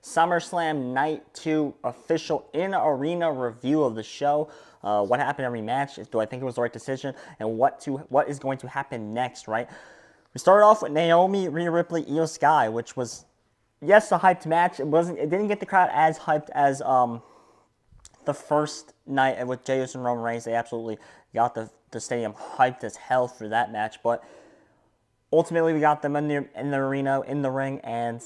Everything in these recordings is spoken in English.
SummerSlam Night 2 official in-arena review of the show. What happened every match? Do I think it was the right decision? And what is going to happen next, right? We started off with Naomi, Rhea Ripley, Io Sky, which was, yes, a hyped match. It didn't get the crowd as hyped as the first night with Jey Uso and Roman Reigns. They absolutely got the stadium hyped as hell for that match, but ultimately we got them in the arena, in the ring, and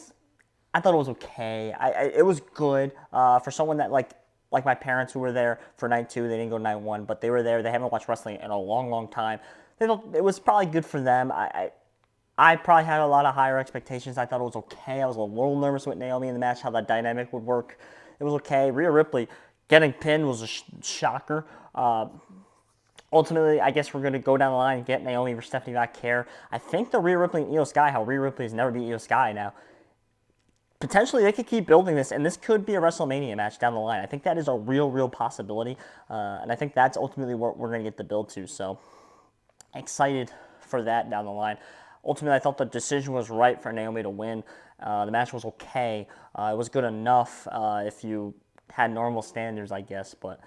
I thought it was okay. It was good for someone that like my parents who were there for night 2. They didn't go night 1, but they were there. They haven't watched wrestling in a long, long time. They thought it was probably good for them. I probably had a lot of higher expectations. I thought it was okay. I was a little nervous with Naomi in the match, how that dynamic would work. It was okay. Rhea Ripley getting pinned was a shocker. Ultimately, I guess we're going to go down the line and get Naomi versus Stephanie Care. I think the Rhea Ripley and Io Sky, how Rhea Ripley has never beat Io Sky now, potentially they could keep building this, and this could be a WrestleMania match down the line. I think that is a real possibility, and I think that's ultimately what we're going to get the build to. So excited for that down the line. Ultimately, I thought the decision was right for Naomi to win. The match was okay. It was good enough if you had normal standards, I guess, but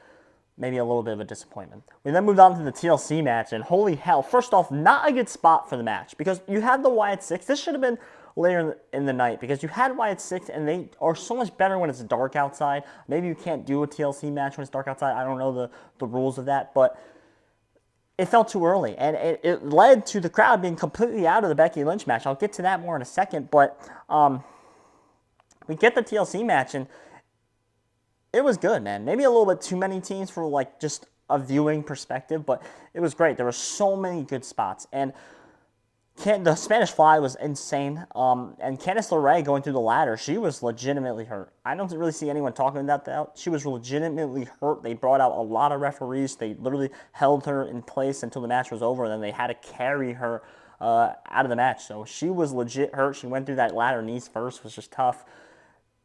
maybe a little bit of a disappointment. We then moved on to the TLC match, and holy hell, first off, not a good spot for the match, because you had the Wyatt Six. This should have been later in the night, because you had Wyatt Six, and they are so much better when it's dark outside. Maybe you can't do a TLC match when it's dark outside. I don't know the rules of that, but it felt too early, and it led to the crowd being completely out of the Becky Lynch match. I'll get to that more in a second, but we get the TLC match, and it was good, man. Maybe a little bit too many teams for like just a viewing perspective, but it was great. There were so many good spots, and the Spanish Fly was insane. And Candice LeRae going through the ladder, she was legitimately hurt. I don't really see anyone talking about that. She was legitimately hurt. They brought out a lot of referees. They literally held her in place until the match was over, and then they had to carry her out of the match. So she was legit hurt. She went through that ladder knees first, was just tough.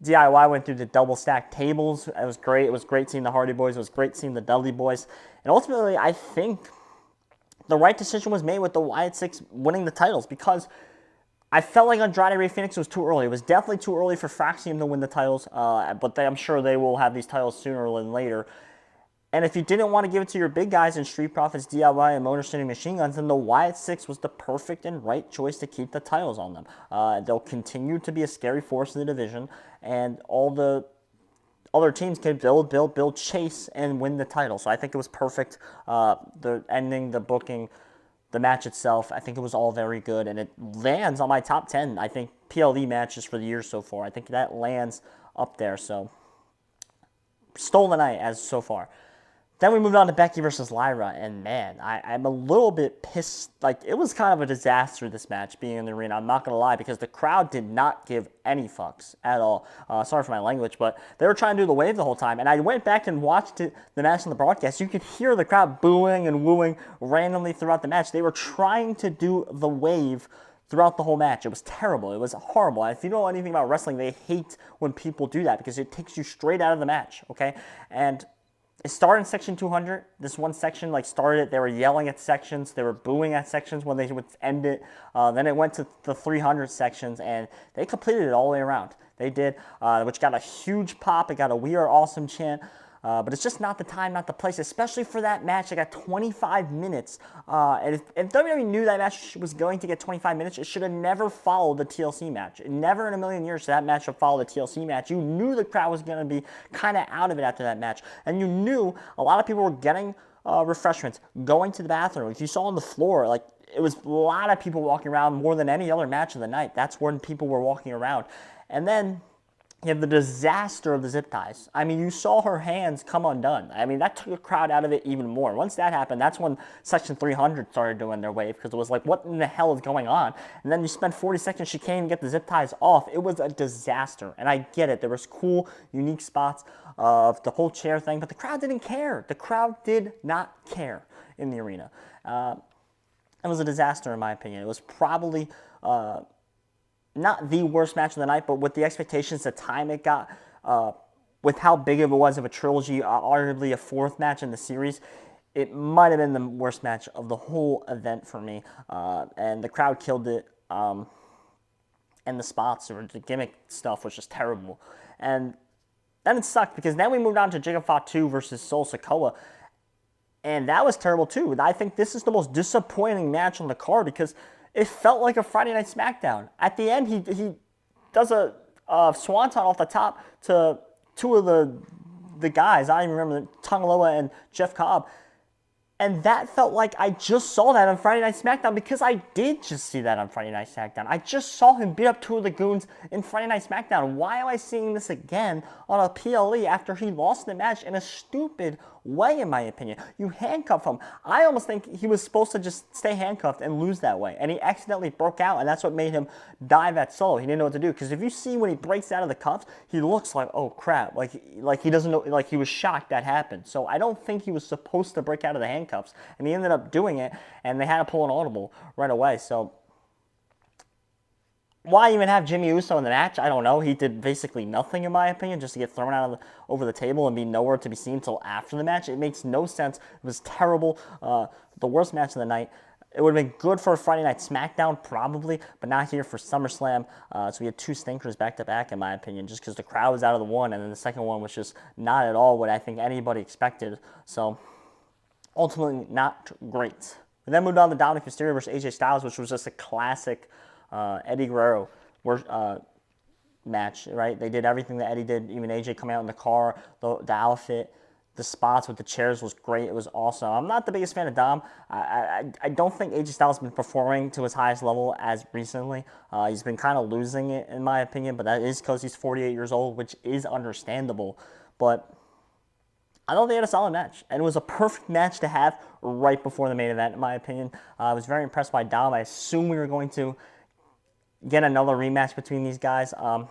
DIY went through the double stacked tables. It was great. It was great seeing the Hardy Boys. It was great seeing the Dudley Boys. And ultimately, I think the right decision was made with the Wyatt Six winning the titles, because I felt like Andrade Ray Phoenix was too early. It was definitely too early for Faxium to win the titles, but I'm sure they will have these titles sooner than later. And if you didn't want to give it to your big guys in Street Profits, DIY, and Motor City Machine Guns, then the Wyatt Six was the perfect and right choice to keep the titles on them. They'll continue to be a scary force in the division, and all the other teams can build, chase, and win the title. So I think it was perfect. The ending, the booking, the match itself, I think it was all very good, and it lands on my top 10, I think, PLE matches for the year so far. I think that lands up there, so stole the night as so far. Then we moved on to Becky versus Lyra, and man, I'm a little bit pissed. Like, it was kind of a disaster, this match, being in the arena. I'm not going to lie, because the crowd did not give any fucks at all. Sorry for my language, but they were trying to do the wave the whole time, and I went back and watched the match on the broadcast. You could hear the crowd booing and wooing randomly throughout the match. They were trying to do the wave throughout the whole match. It was terrible. It was horrible. If you know anything about wrestling, they hate when people do that, because it takes you straight out of the match, okay? And it started in section 200. This one section started it. They were yelling at sections. They were booing at sections when they would end it. Then it went to the 300 sections, and they completed it all the way around. They did, which got a huge pop. It got a "We Are Awesome" chant. But it's just not the time, not the place, especially for that match. It got 25 minutes. And if WWE knew that match was going to get 25 minutes, it should have never followed the TLC match. Never in a million years should that match have followed the TLC match. You knew the crowd was going to be kind of out of it after that match. And you knew a lot of people were getting refreshments, going to the bathroom. If you saw on the floor, it was a lot of people walking around more than any other match of the night. That's when people were walking around. And then you have the disaster of the zip ties. I mean, you saw her hands come undone. I mean, that took the crowd out of it even more. Once that happened, that's when Section 300 started doing their wave, because it was like, what in the hell is going on? And then you spent 40 seconds, she can't even get the zip ties off. It was a disaster, and I get it. There was cool, unique spots of the whole chair thing, but the crowd didn't care. The crowd did not care in the arena. It was a disaster, in my opinion. It was probably not the worst match of the night, but with the expectations, the time it got, with how big of it was of a trilogy, arguably a fourth match in the series, it might have been the worst match of the whole event for me. And the crowd killed it. And and the spots or the gimmick stuff was just terrible. And then it sucked because then we moved on to Jacob Fatu versus Sol Sikoa, and that was terrible too. I think this is the most disappointing match on the card because it felt like a Friday Night SmackDown. At the end, he does a swanton off the top to two of the guys. I don't even remember, Tangaloa and Jeff Cobb. And that felt like I just saw that on Friday Night SmackDown because I did just see that on Friday Night SmackDown. I just saw him beat up two of the goons in Friday Night SmackDown. Why am I seeing this again on a PLE after he lost the match in a stupid way, in my opinion? You handcuff him. I almost think he was supposed to just stay handcuffed and lose that way. And he accidentally broke out, and that's what made him dive at Solo. He didn't know what to do. Because if you see when he breaks out of the cuffs, he looks like, oh crap, like he doesn't know, like he was shocked that happened. So I don't think he was supposed to break out of the handcuffs. And he ended up doing it, and they had to pull an audible right away. So why even have Jimmy Uso in the match? I don't know. He did basically nothing, in my opinion, just to get thrown out of over the table and be nowhere to be seen until after the match. It makes no sense. It was terrible. The worst match of the night. It would have been good for a Friday Night SmackDown, probably, but not here for SummerSlam. So we had two stinkers back-to-back, in my opinion, just because the crowd was out of the one, and then the second one was just not at all what I think anybody expected. So ultimately, not great. We then moved on to Dominic Mysterio versus AJ Styles, which was just a classic Eddie Guerrero match, right? They did everything that Eddie did, even AJ coming out in the car, the outfit, the spots with the chairs was great. It was awesome. I'm not the biggest fan of Dom. I don't think AJ Styles has been performing to his highest level as recently. He's been kind of losing it, in my opinion, but that is because he's 48 years old, which is understandable. But I thought they had a solid match, and it was a perfect match to have right before the main event, in my opinion. I was very impressed by Dom. I assume we were going to get another rematch between these guys. I'm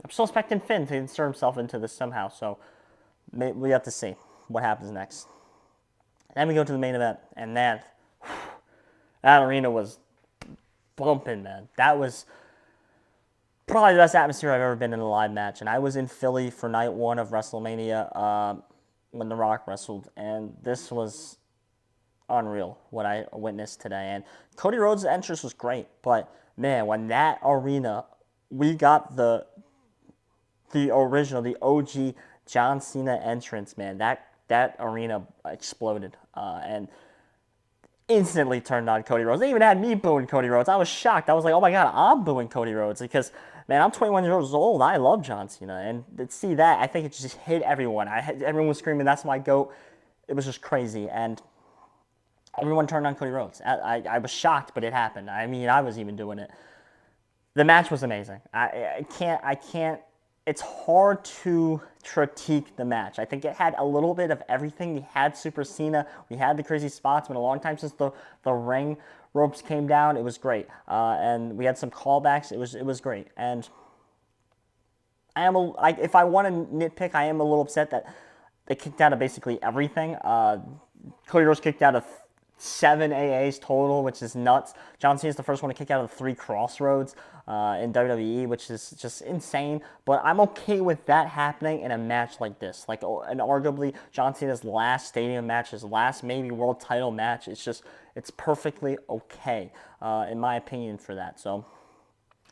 still expecting Finn to insert himself into this somehow, so we have to see what happens next. Then we go to the main event, and that arena was bumping, man. That was probably the best atmosphere I've ever been in a live match, and I was in Philly for night one of WrestleMania when The Rock wrestled, and this was unreal what I witnessed today. And Cody Rhodes' entrance was great, but man, when that arena, we got the original, the OG John Cena entrance, man, that arena exploded and instantly turned on Cody Rhodes. They even had me booing Cody Rhodes. I was shocked. I was like, oh my God, I'm booing Cody Rhodes because, man, I'm 21 years old. I love John Cena. And to see that, I think it just hit everyone. Everyone was screaming, that's my GOAT. It was just crazy. And everyone turned on Cody Rhodes. I was shocked, but it happened. I mean, I was even doing it. The match was amazing. I can't. It's hard to critique the match. I think it had a little bit of everything. We had Super Cena. We had the crazy spots. It's been a long time since the ring ropes came down. It was great. And we had some callbacks. It was great. And if I want to nitpick, I am a little upset that they kicked out of basically everything. Cody Rhodes kicked out of 7 AAs total, which is nuts. John Cena is the first one to kick out of 3 Crossroads in WWE, which is just insane. But I'm okay with that happening in a match like this. And arguably John Cena's last stadium match, his last maybe world title match. It's perfectly okay, in my opinion, for that. So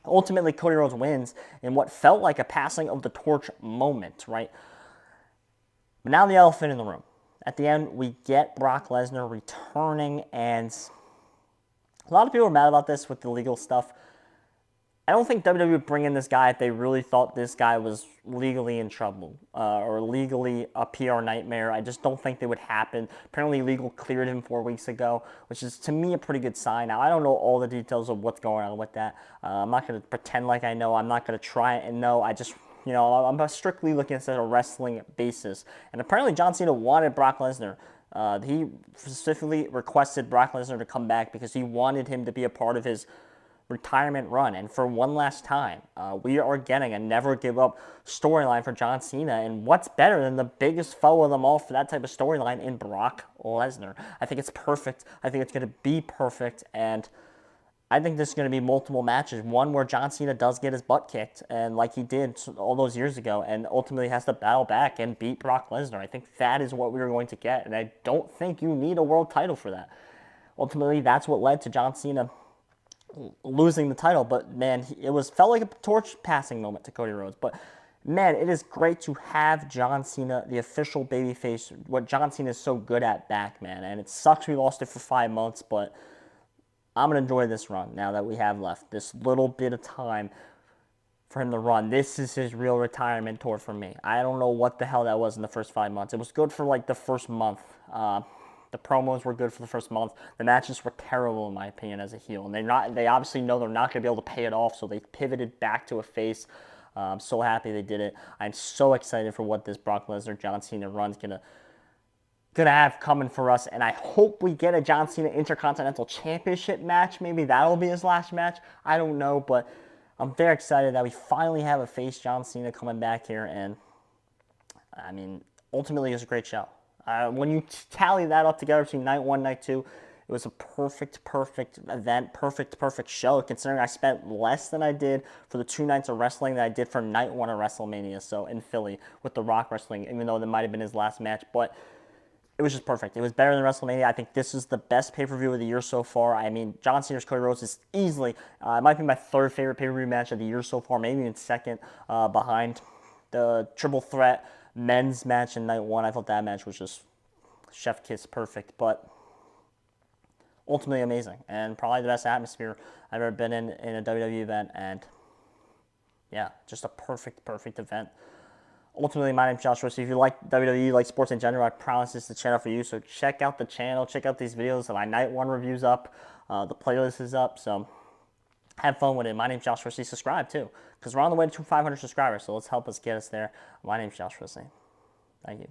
ultimately, Cody Rhodes wins in what felt like a passing of the torch moment, right? But now the elephant in the room. At the end, we get Brock Lesnar returning, and a lot of people are mad about this with the legal stuff. I don't think WWE would bring in this guy if they really thought this guy was legally in trouble or legally a PR nightmare. I just don't think that would happen. Apparently, legal cleared him 4 weeks ago, which is, to me, a pretty good sign. Now, I don't know all the details of what's going on with that. I'm not going to pretend like I know. I'm not going to try and know. I'm strictly looking at it on a wrestling basis. And apparently John Cena wanted Brock Lesnar. He specifically requested Brock Lesnar to come back because he wanted him to be a part of his retirement run. And for one last time, we are getting a never give up storyline for John Cena. And what's better than the biggest foe of them all for that type of storyline in Brock Lesnar? I think it's perfect. I think it's going to be perfect. And I think there's going to be multiple matches. One where John Cena does get his butt kicked, and like he did all those years ago, and ultimately has to battle back and beat Brock Lesnar. I think that is what we are going to get, and I don't think you need a world title for that. Ultimately, that's what led to John Cena losing the title, but man, it felt like a torch passing moment to Cody Rhodes. But man, it is great to have John Cena, the official babyface, what John Cena is so good at, back, man. And it sucks we lost it for 5 months, but I'm gonna enjoy this run now that we have left. This little bit of time for him to run. This is his real retirement tour for me. I don't know what the hell that was in the first 5 months. It was good for like the first month. The promos were good for the first month. The matches were terrible in my opinion as a heel, and they obviously know they're not going to be able to pay it off, so they pivoted back to a face. I'm so happy they did it. I'm so excited for what this Brock Lesnar John Cena run's gonna have coming for us, and I hope we get a John Cena Intercontinental Championship match. Maybe that'll be his last match. I don't know, but I'm very excited that we finally have a face John Cena coming back here, and I mean, ultimately, it was a great show. When you tally that up together between night one, night two, it was a perfect event, perfect show, considering I spent less than I did for the 2 nights of wrestling that I did for night one of WrestleMania, so in Philly, with The Rock wrestling, even though that might have been his last match, but it was just perfect. It was better than WrestleMania. I think this is the best pay-per-view of the year so far. I mean, John Cena's Cody Rhodes is easily, it might be my third favorite pay-per-view match of the year so far, maybe even second behind the triple threat men's match in night one. I thought that match was just chef kiss perfect, but ultimately amazing and probably the best atmosphere I've ever been in a WWE event, and yeah, just a perfect event. Ultimately, my name's Josh Rossi. If you like WWE, you like sports in general, I promise this is the channel for you. So check out the channel, check out these videos. My night one review's up, the playlist is up, so have fun with it. My name's Josh Rossi. Subscribe too, because we're on the way to 500 subscribers, so let's help us get us there. My name's Josh Rossi. Thank you.